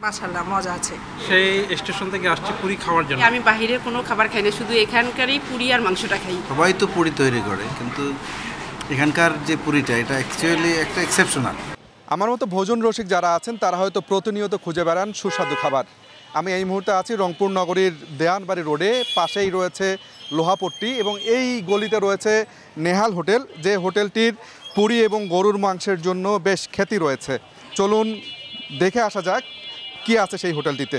মাশাআল্লাহ মজা আছে। সেই স্টেশন থেকে আসছি পুরি খাওয়ার জন্য। আমি বাইরে কোনো খাবার খাই না, শুধু এখানকারই পুরি আর মাংসটা খাই। সবাই তো পুরি তৈরি করে, কিন্তু এখানকার যে পুরিটা এটা অ্যাকচুয়ালি একটা এক্সেপশনাল। আমার মতো ভোজন রসিক যারা আছেন তারা হয়তো প্রতিনিয়ত খুঁজে বেড়ান সুস্বাদু খাবার। আমি এই মুহূর্তে আছি রংপুর নগরীর দেয়ানবাড়ি রোডে, পাশেই রয়েছে লোহাপট্টি এবং এই গলিতে রয়েছে নেহাল হোটেল, যে হোটেলটির পুরি এবং গরুর মাংসের জন্য বেশ খ্যাতি রয়েছে। চলুন দেখে আসা যাক কি আছে সেই হোটেলটিতে।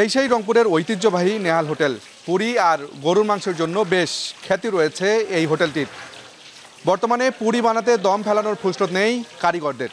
এই সেই রংপুরের ঐতিহ্যবাহী নেহাল হোটেল। পুরি আর গরুর মাংসের জন্য বেশ খ্যাতি রয়েছে এই হোটেলটির। বর্তমানে পুরি বানাতে দম ফেলানোর ফুরসত নেই কারিগরদের।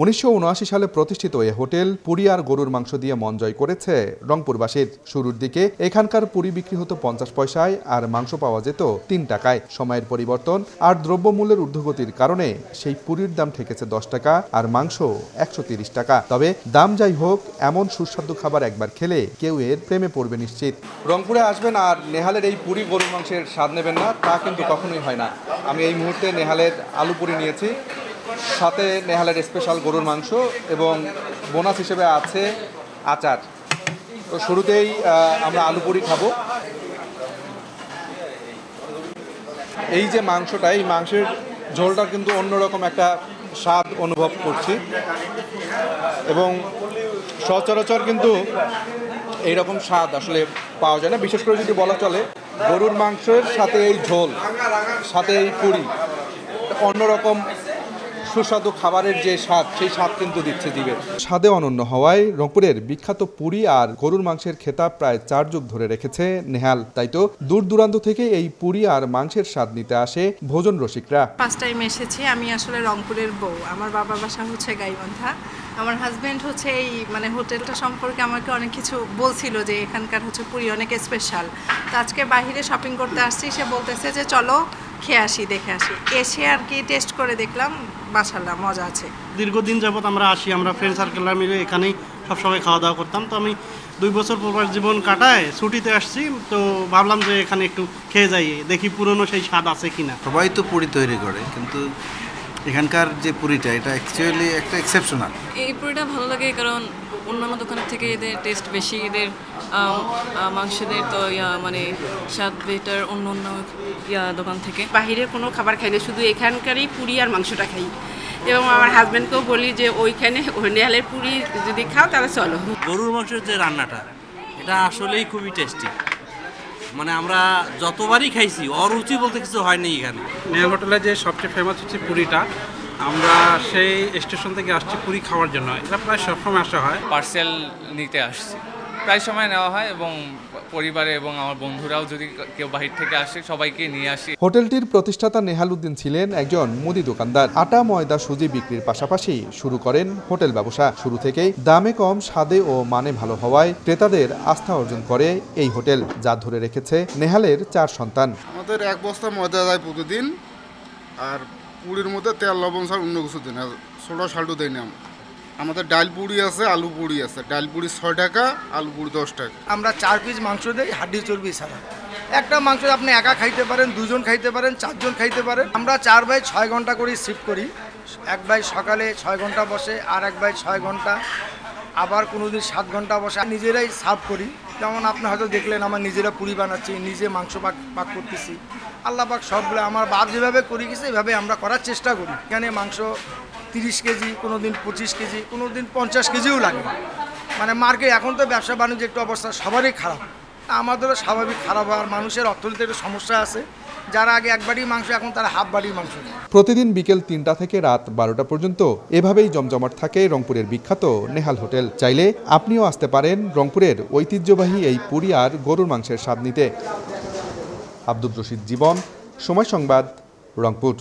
1979 সালে প্রতিষ্ঠিত এই হোটেল পুরি আর গরুর মাংস দিয়ে মন জয় করেছে রংপুরবাসীর। শুরুর দিকে এখানকার পুরি বিক্রি হতো 50 পয়সায় আর মাংস পাওয়া যেত 3 টাকায়। সময়ের পরিবর্তন আর দ্রব্যমূল্যের ঊর্ধ্বগতির কারণে সেই পুরির দাম ঠেকেছে 10 টাকা আর মাংস 130 টাকা। তবে দাম যাই হোক, এমন সুস্বাদু খাবার একবার খেলে কেউ এর প্রেমে পড়বে নিশ্চিত। রংপুরে আসবেন আর নেহালের এই পুরি গরুর মাংসের স্বাদ নেবেন না, তা কিন্তু কখনোই হয় না। আমি এই মুহূর্তে নেহালের আলু পুরি নিয়েছি, সাথে নেহালের স্পেশাল গরুর মাংস এবং বোনাস হিসেবে আছে আচার। তো শুরুতেই আমরা আলু পুরি খাবো। এই যে মাংসটা, এই মাংসের ঝোলটা কিন্তু অন্যরকম একটা স্বাদ অনুভব করছি এবং সচরাচর কিন্তু এইরকম স্বাদ আসলে পাওয়া যায় না। বিশেষ করে যদি বলা চলে গরুর মাংসের সাথে এই ঝোল, সাথে এই পুরি, অন্যরকম সুস্বাদু খাবারের যে স্বাদ, সেই স্বাদ কিন্তু দিচ্ছে জিভে। স্বাদে অনন্য হওয়ায় রংপুরের বিখ্যাত পুরি আর গরুর মাংসের খেতাব প্রায় 4 যুগ ধরে রেখেছে নেহাল। তাই তো দূর দূরান্ত থেকে এই পুরি আর মাংসের স্বাদ নিতে আসে ভোজন রসিকরা। ফার্স্ট টাইম এসেছি। আমি আসলে রংপুরের বউ, আমার বাবার বাসা হচ্ছে গাইবান্ধা। আমার হাজব্যান্ড হচ্ছে এই হোটেলটা সম্পর্কে আমাকে অনেক কিছু বলছিল যে এখানকার হচ্ছে পুরি অনেক স্পেশাল। তো আজকে বাইরে শপিং করতে আসছি, সে বলতেছে যে চলো খেয়ে আসি, দেখে আসি। এসে আর কি টেস্ট করে দেখলাম, মাশাআল্লাহ মজা আছে। দীর্ঘদিন যাবত আমরা আসি, আমরা ফ্রেন্ড সার্কেলরা মিলে এখানেই সবসময় খাওয়া দাওয়া করতাম। তো আমি 2 বছর প্রবাস জীবন কাটায় ছুটিতে আসছি, তো ভাবলাম যে এখানে একটু খেয়ে যাই, দেখি পুরনো সেই স্বাদ আছে কিনা। সবাই তো পুরি তৈরি করে, কিন্তু এখানকার যে পুরিটা এটা অ্যাকচুয়ালি একটা এক্সেপশনাল। এই পুরিটা ভালো লাগে কারণ অন্যান্য দোকানের থেকে এদের টেস্ট বেশি, এদের মাংসদের তো স্বাদ বেটার অন্য অন্য দোকান থেকে। বাইরের কোনো খাবার খাই না, শুধু এখানকারই পুরি আর মাংসটা খাই। এবং আমার হাজব্যান্ডকেও বলি যে ওইখানে নেহালের পুরি যদি খাও তাহলে চলো। গরুর মাংসের যে রান্নাটা, এটা আসলেই খুবই টেস্টি। আমরা যতবারই খাইছি অরুচি বলতে কিছু হয়নি এখানে। নেহাল হোটেলে যে সবচেয়ে ফেমাস হচ্ছে পুরিটা। আমরা সেই স্টেশন থেকে আসছি পুরি খাওয়ার জন্য। এটা প্রায় সবসময় আসা হয়। পার্সেল নিতে আসছি, প্রায় সময় নেওয়া হয় এবং পরিবারে এবং আমার বন্ধুরাও যদি কেউ বাহির থেকে আসে সবাইকে নিয়ে আসি। হোটেলটির প্রতিষ্ঠাতা নেহাল উদ্দিন ছিলেন একজন মুদি দোকানদার। আটা, ময়দা, সুজি বিক্রির পাশাপাশি শুরু করেন হোটেল ব্যবসা। শুরু থেকেই দামে কম, স্বাদে ও মানে ভালো হওয়ায় ক্রেতাদের আস্থা অর্জন করে এই হোটেল, যা ধরে রেখেছে নেহালের 4 সন্তান। আমাদের 1 বস্তা ময়দা যায় প্রতিদিন, আর পুরির মধ্যে তেল লবণ ছাড়া অন্য কিছু দিই না, সোডা সাল্টু দেয় না। আমাদের ডাল পুরি আছে, আলু পুরি আছে। ডাল পুরি 6 টাকা, আলু পুরি 10 টাকা। আমরা 4 পিস মাংস দেই, হাড্ডি চর্বি ছাড়া। একটা মাংস আপনি একা খাইতে পারেন, 2 জন খাইতে পারেন, 4 জন খাইতে পারেন। আমরা 4 বাই 6 ঘন্টা করে শিফট করি। 1 বাই সকালে 6 ঘন্টা বসে, আর 1 বাই 6 ঘন্টা, আবার কোনোদিন 7 ঘন্টা বসে। নিজেরাই সার্ভ করি। যেমন আপনি হয়তো দেখলেন আমার নিজেরা পুরি বানাচ্ছি, নিজে মাংস পাক করতেছি। আল্লাহ পাক সবগুলো আমার বাপ যেভাবে করি গেছে এভাবে আমরা করার চেষ্টা করি। এখানে মাংস 30 কেজি, কোনো দিন 25 কেজি, কোনো দিন 50 কেজিও লাগে। মার্কেট এখন তো ব্যবসা বাণিজ্য একটু অবস্থা সবারই খারাপ, আমাদেরও স্বাভাবিক খারাপ হওয়ার। মানুষের অর্থনীতির একটু সমস্যা আছে, যারা আগে 1 বাটি মাংস এখন তারা হাফ বাটি মাংস। প্রতিদিন বিকেল 3টা থেকে রাত 12টা পর্যন্ত এভাবেই জমজমাট থাকে রংপুরের বিখ্যাত নেহাল হোটেল। চাইলে আপনিও আসতে পারেন রংপুরের ঐতিহ্যবাহী এই পুরি আর গরুর মাংসের স্বাদ নিতে। আব্দুর রশিদ জীবন, সময় সংবাদ, রংপুর।